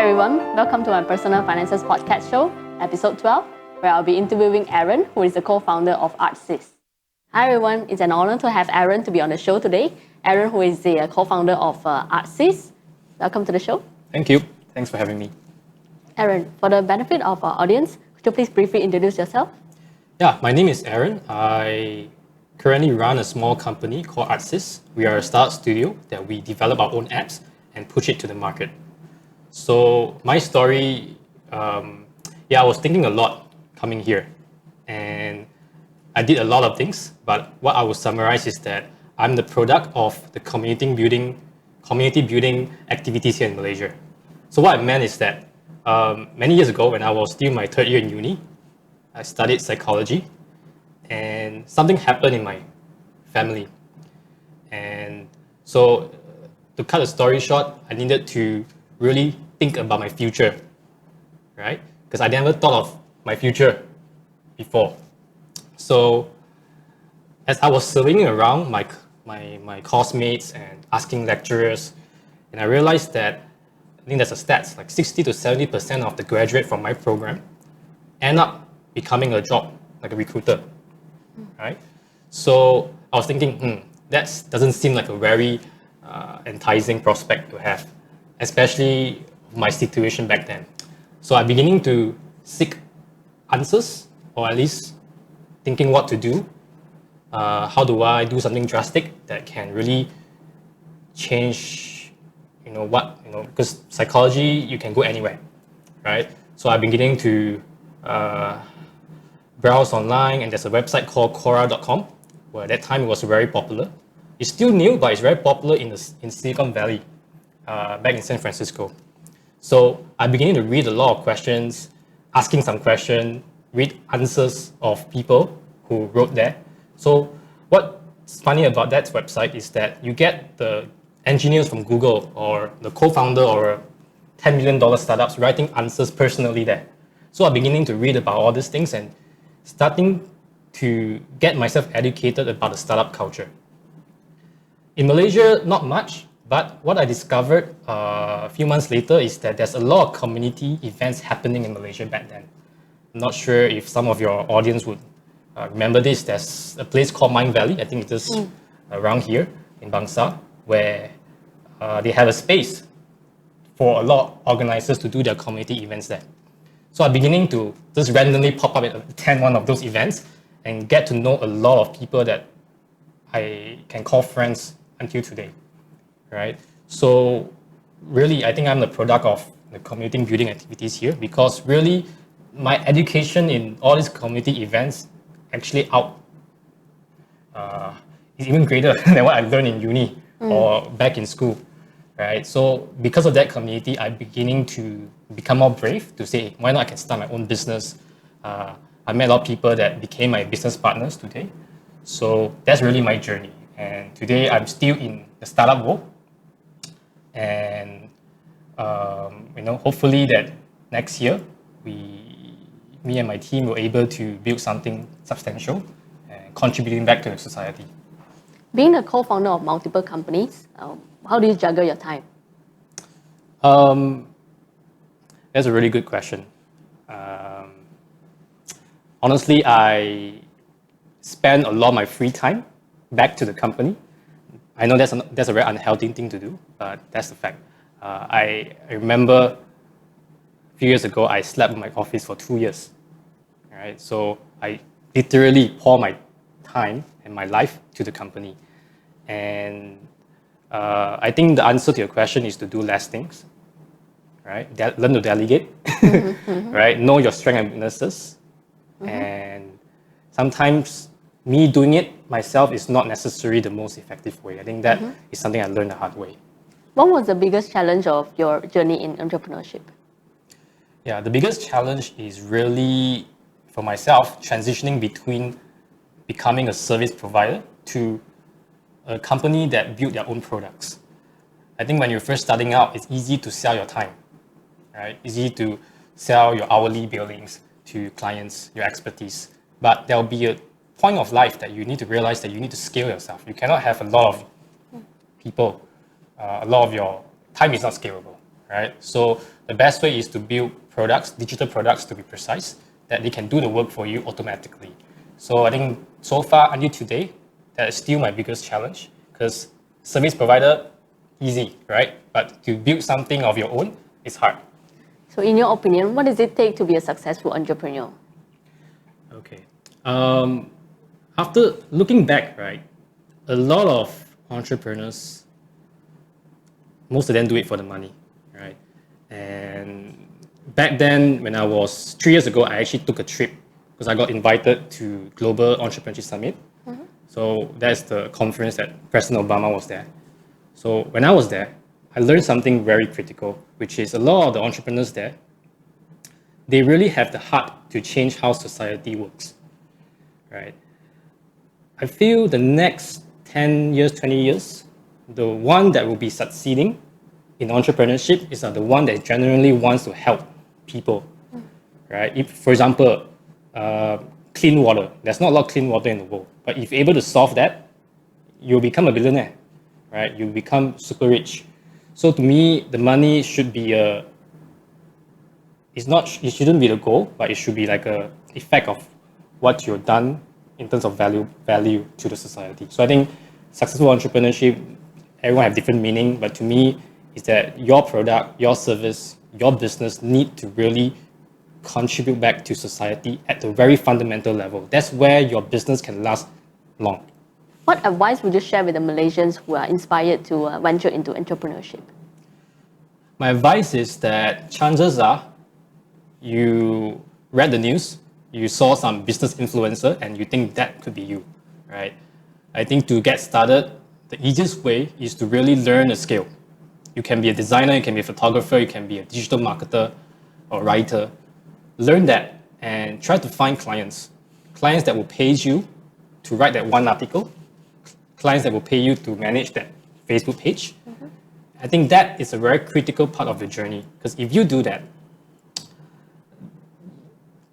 everyone, welcome to my Personal Finances PodCat show, episode 12, where I'll be interviewing Aaron, who is the co-founder of Artsys. Hi everyone, it's an honor to have Aaron to be on the show today. Aaron, who is the co-founder of Artsys. Welcome to the show. Thank you. Thanks for having me. Aaron, for the benefit of our audience, could you please briefly introduce yourself? Yeah, my name is Aaron. I currently run a small company called Artsys. We are a startup studio that we develop our own apps and push it to the market. So my story, I was thinking a lot coming here, and I did a lot of things, but what I would summarize is that I'm the product of the community building activities here in Malaysia. So what I meant is that many years ago, when I was still in my third year in uni, I studied psychology, and something happened in my family. And so to cut the story short, I needed to really think about my future, right? Because I never thought of my future before. So as I was surveying around my classmates and asking lecturers, and I realized that, I think there's a stats, like 60 to 70% of the graduate from my program end up becoming a job, like a recruiter, right? So I was thinking, that doesn't seem like a very enticing prospect to have, especially my situation back then. So I'm beginning to seek answers, or at least thinking what to do. How do I do something drastic that can really change, because psychology, you can go anywhere, right? So I'm beginning to browse online, and there's a website called Quora.com, where at that time it was very popular. It's still new, but it's very popular in Silicon Valley, back in San Francisco. So I'm beginning to read a lot of questions, asking some questions, read answers of people who wrote there. So what's funny about that website is that you get the engineers from Google or the co-founder or $10 million startups writing answers personally there. So I'm beginning to read about all these things and starting to get myself educated about the startup culture. In Malaysia, not much, but what I discovered a few months later is that there's a lot of community events happening in Malaysia back then. I'm not sure if some of your audience would remember this. There's a place called Mind Valley, I think it is around here in Bangsa, where they have a space for a lot of organizers to do their community events there. So I'm beginning to just randomly pop up and attend one of those events and get to know a lot of people that I can call friends until today, right? So really, I think I'm the product of the community building activities here, because really my education in all these community events actually is even greater than what I learned in uni or back in school, right? So because of that community, I'm beginning to become more brave to say, why not I can start my own business. I met a lot of people that became my business partners today. So that's really my journey. And today I'm still in the startup world. And hopefully that next year, me and my team were able to build something substantial and contributing back to the society. Being a co-founder of multiple companies, how do you juggle your time? That's a really good question. Honestly, I spend a lot of my free time back to the company. I know that's a very unhealthy thing to do, but that's the fact. I remember a few years ago, I slept in my office for 2 years. Right? So I literally pour my time and my life to the company. And I think the answer to your question is to do less things, right? Learn to delegate, right? Know your strengths and weaknesses. And sometimes me doing it myself is not necessarily the most effective way. I think that is something I learned the hard way. What was the biggest challenge of your journey in entrepreneurship? Yeah, the biggest challenge is really, for myself, transitioning between becoming a service provider to a company that build their own products. I think when you're first starting out, it's easy to sell your time, right? Easy to sell your hourly billings to clients, your expertise. But there'll be a point of life that you need to realize that you need to scale yourself. You cannot have a lot of people, a lot of your time is not scalable, right? So the best way is to build products, digital products to be precise, that they can do the work for you automatically. So I think so far until today, that is still my biggest challenge, because service provider, easy, right? But to build something of your own, it's hard. So in your opinion, what does it take to be a successful entrepreneur? Okay. After looking back, right, a lot of entrepreneurs, most of them do it for the money, right? And back then, when I was 3 years ago, I actually took a trip because I got invited to Global Entrepreneurship Summit. So that's the conference that President Obama was there. So when I was there, I learned something very critical, which is a lot of the entrepreneurs there, they really have the heart to change how society works, right? I feel the next 10 years, 20 years, the one that will be succeeding in entrepreneurship is the one that genuinely wants to help people, right? If, for example, clean water, there's not a lot of clean water in the world, but if you're able to solve that, you'll become a billionaire, right? You'll become super rich. So to me, the money should be it shouldn't be the goal, but it should be like a effect of what you've done in terms of value to the society. So I think successful entrepreneurship, everyone have different meaning, but to me, is that your product, your service, your business need to really contribute back to society at the very fundamental level. That's where your business can last long. What advice would you share with the Malaysians who are inspired to venture into entrepreneurship? My advice is that chances are you read the news, you saw some business influencer, and you think that could be you, right? I think to get started, the easiest way is to really learn a skill. You can be a designer, you can be a photographer, you can be a digital marketer or writer. Learn that and try to find clients that will pay you to write that one article, clients that will pay you to manage that Facebook page. I think that is a very critical part of the journey, because if you do that,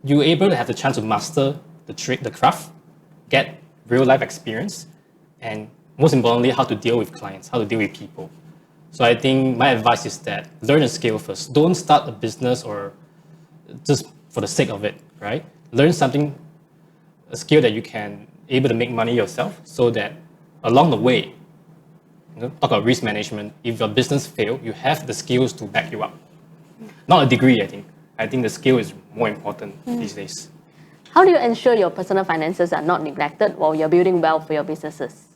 you're able to have the chance to master the craft, get real life experience, and most importantly, how to deal with clients, how to deal with people. So I think my advice is that learn a skill first. Don't start a business or just for the sake of it, right? Learn something, a skill that you can able to make money yourself, so that along the way, talk about risk management. If your business fail, you have the skills to back you up. Not a degree, I think. I think the skill is more important these days. How do you ensure your personal finances are not neglected while you're building wealth for your businesses?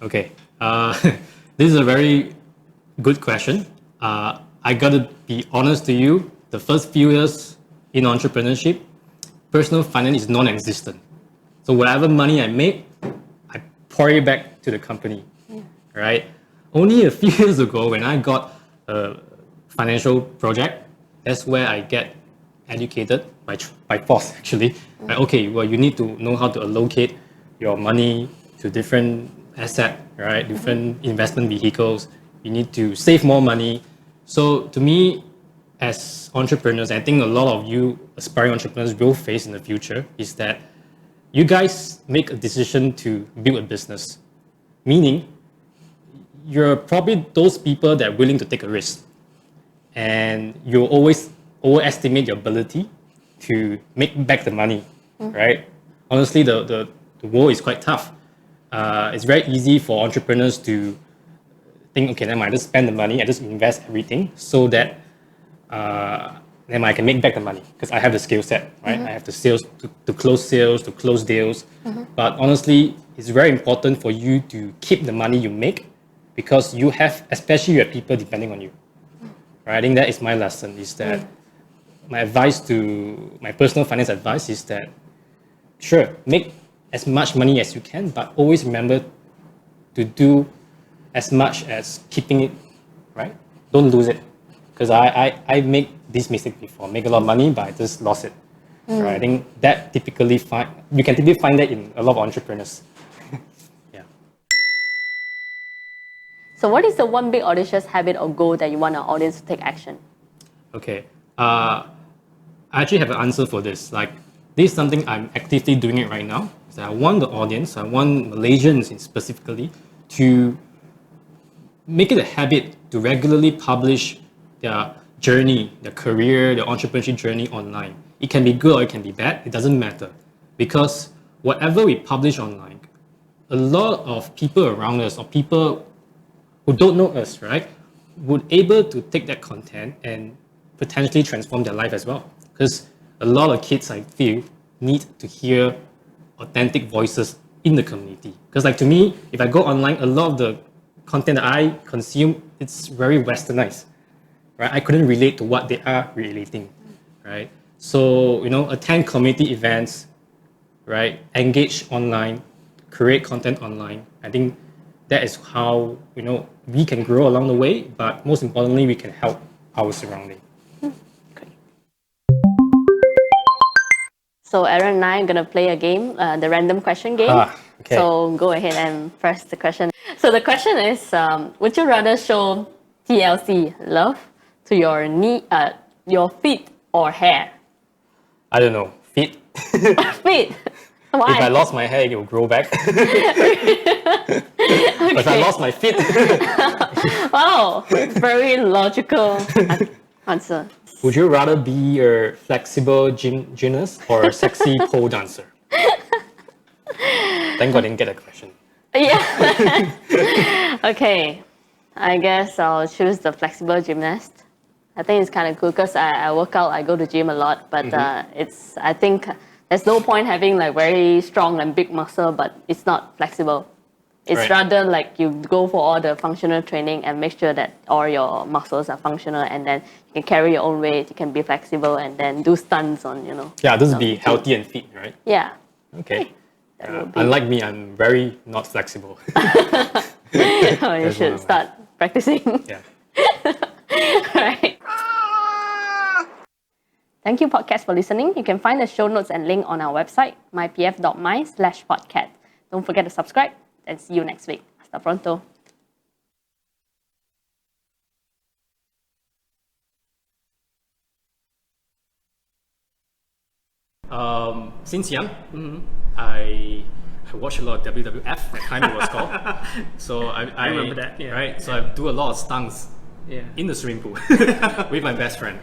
Okay, this is a very good question. I gotta be honest to you, the first few years in entrepreneurship, personal finance is non-existent. So whatever money I make, I pour it back to the company, right? Only a few years ago, when I got a financial project, that's where I get educated by force, actually. Like, okay, well, you need to know how to allocate your money to different assets, right? Different investment vehicles. You need to save more money. So to me, as entrepreneurs, I think a lot of you aspiring entrepreneurs will face in the future is that you guys make a decision to build a business, meaning you're probably those people that are willing to take a risk, and you always overestimate your ability to make back the money, right? Honestly, the world is quite tough. It's very easy for entrepreneurs to think, okay, then I just spend the money, I just invest everything so that then I can make back the money because I have the skill set, right? I have the sales to close deals. But honestly, it's very important for you to keep the money you make, because you have, especially you have people depending on you. Right? I think that is my lesson, is that my personal finance advice is that, sure, make as much money as you can, but always remember to do as much as keeping it, right? Don't lose it. Because I make this mistake before, make a lot of money, but I just lost it. Right? I think that you can typically find that in a lot of entrepreneurs. Yeah. So what is the one big audacious habit or goal that you want our audience to take action? Okay. I actually have an answer for this. Like, this is something I'm actively doing it right now. So I want the audience, I want Malaysians specifically, to make it a habit to regularly publish their journey, their career, their entrepreneurship journey online. It can be good or it can be bad. It doesn't matter, because whatever we publish online, a lot of people around us or people who don't know us, right, would able to take that content and potentially transform their life as well. Because a lot of kids, I feel, need to hear authentic voices in the community. Because like to me, if I go online, a lot of the content that I consume, it's very westernized, right? I couldn't relate to what they are relating, right? So, attend community events, right? Engage online, create content online. I think that is how, we can grow along the way, but most importantly, we can help our surrounding. Great. So Aaron and I are going to play a game, the random question game. Okay. So go ahead and press the question. So the question is, would you rather show TLC, love, to your feet or hair? I don't know, feet. Feet? Why? If I lost my hair, it will grow back. But if I lost my feet. Wow, very logical answer. Would you rather be a flexible gymnast or a sexy pole dancer? Thank God I didn't get a question. Yeah. Okay, I guess I'll choose the flexible gymnast. I think it's kind of cool because I work out, I go to gym a lot, but I think there's no point having like very strong and big muscle, but it's not flexible. It's right. Rather like you go for all the functional training and make sure that all your muscles are functional, and then you can carry your own weight, you can be flexible, and then do stunts on, Yeah, this would be healthy and fit, right? Yeah. Okay. Unlike me, I'm very not flexible. Oh, you should start practicing. Yeah. Right. Thank you, PodCats, for listening. You can find the show notes and link on our website, mypf.my/PodCat. Don't forget to subscribe, and see you next week. Hasta pronto. Since young, I watched a lot of WWF, that time it was called. So I remember that, yeah. Right? So I do a lot of stunts in the swimming pool with my best friend.